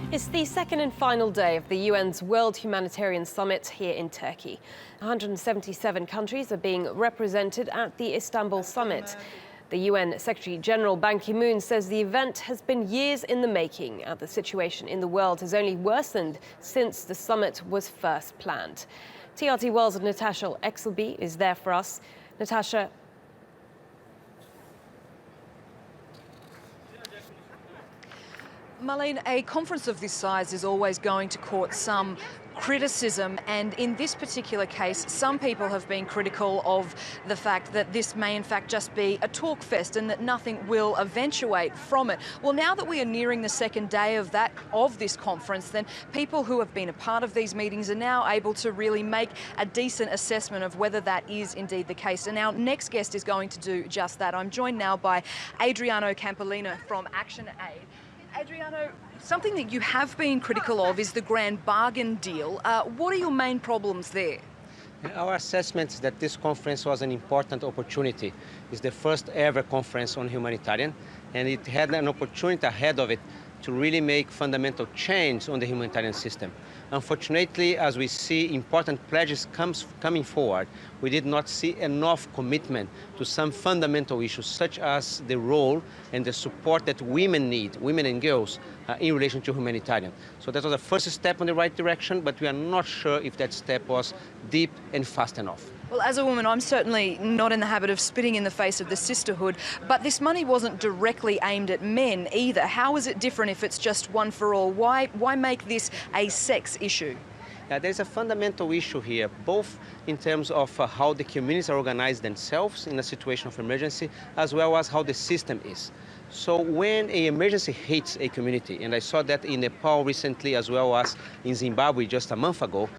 It's the second and final day of the UN's World Humanitarian Summit here in Turkey. 177 countries are being represented at the Istanbul summit. The UN Secretary-General Ban Ki-moon says the event has been years in the making and the situation in the world has only worsened since the summit was first planned. TRT World's Natasha Exelby is there for us. Natasha, Marlene, a conference of this size is always going to court some criticism, and in this particular case, some people have been critical of the fact that this may in fact just be a talk fest and that nothing will eventuate from it. Well, now that we are nearing the second day of this conference, then people who have been a part of these meetings are now able to really make a decent assessment of whether that is indeed the case. And our next guest is going to do just that. I'm joined now by Adriano Campolino from Action Aid. Adriano, something that you have been critical of is the grand bargain deal. What are your main problems there? Our assessment is that this conference was an important opportunity. It's the first ever conference on humanitarian, and it had an opportunity ahead of it to really make fundamental change on the humanitarian system. Unfortunately, as we see important pledges coming forward, we did not see enough commitment to some fundamental issues, such as the role and the support that women need, women and girls, in relation to humanitarian. So that was the first step in the right direction, but we are not sure if that step was deep and fast enough. Well, as a woman, I'm certainly not in the habit of spitting in the face of the sisterhood, but this money wasn't directly aimed at men either. How is it different if it's just one for all? Why make this a sex issue? There's a fundamental issue here, both in terms of how the communities are organized themselves in a situation of emergency, as well as how the system is. So when an emergency hits a community, and I saw that in Nepal recently, as well as in Zimbabwe just a month ago,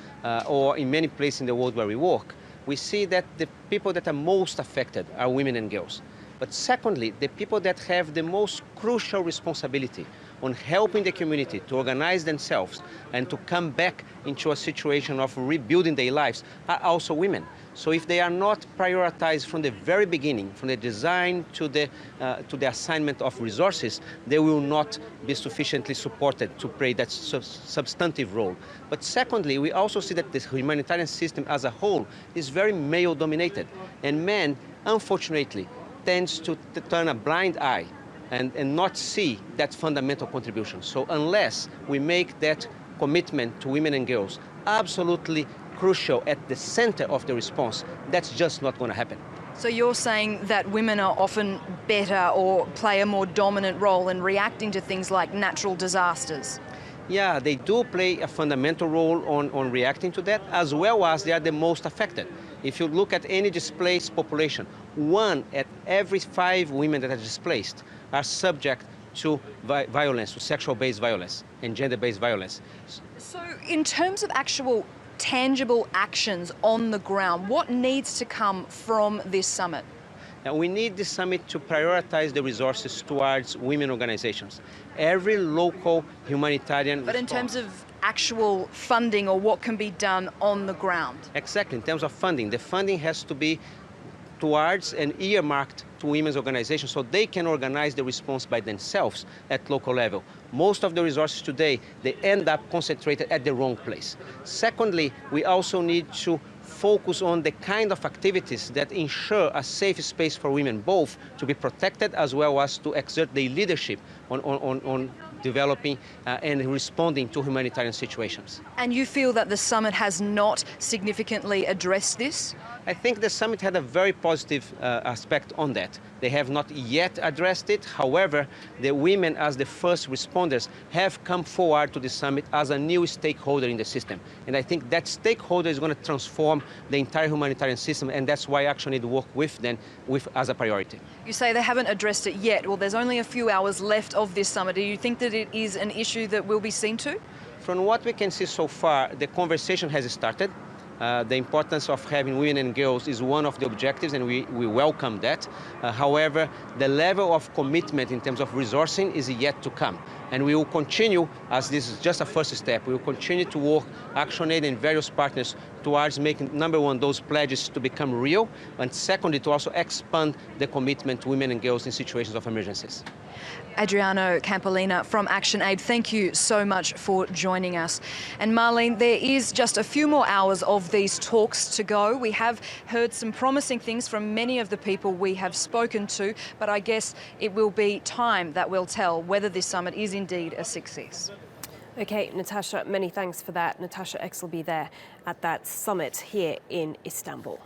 or in many places in the world where we work, we see that the people that are most affected are women and girls. But secondly, the people that have the most crucial responsibility on helping the community to organize themselves and to come back into a situation of rebuilding their lives are also women. So if they are not prioritized from the very beginning, from the design to the assignment of resources, they will not be sufficiently supported to play that substantive role. But secondly, we also see that the humanitarian system as a whole is very male-dominated, and men, unfortunately, tends to turn a blind eye and not see that fundamental contribution. So unless we make that commitment to women and girls absolutely crucial at the center of the response, that's just not going to happen. So you're saying that women are often better or play a more dominant role in reacting to things like natural disasters? Yeah, they do play a fundamental role on reacting to that, as well as they are the most affected. If you look at any displaced population, 1 at every 5 women that are displaced are subject to violence, to sexual-based violence and gender-based violence. So in terms of actual tangible actions on the ground, what needs to come from this summit? Now, we need this summit to prioritize the resources towards women organizations. Every local humanitarian But in terms of actual funding or what can be done on the ground? Exactly, in terms of funding. The funding has to be towards and earmarked to women's organizations so they can organize the response by themselves at local level. Most of the resources today, they end up concentrated at the wrong place. Secondly, we also need to focus on the kind of activities that ensure a safe space for women, both to be protected as well as to exert their leadership on developing and responding to humanitarian situations. And you feel that the summit has not significantly addressed this? I think the summit had a very positive aspect on that. They have not yet addressed it. However, the women as the first responders have come forward to the summit as a new stakeholder in the system. And I think that stakeholder is going to transform the entire humanitarian system, and that's why Action Aid work with them as a priority. You say they haven't addressed it yet. Well, there's only a few hours left of this summit. Do you think that it is an issue that will be seen to? From what we can see so far, the conversation has started. The importance of having women and girls is one of the objectives, and we welcome that. However, the level of commitment in terms of resourcing is yet to come. And we will continue, as this is just a first step, we will continue to work, ActionAid and various partners towards making, number one, those pledges to become real, and secondly, to also expand the commitment to women and girls in situations of emergencies. Adriano Campolino from ActionAid, thank you so much for joining us. And Marlene, there is just a few more hours of these talks to go. We have heard some promising things from many of the people we have spoken to, but I guess it will be time that will tell whether this summit is indeed a success. Okay, Natasha, many thanks for that. Natasha X will be there at that summit here in Istanbul.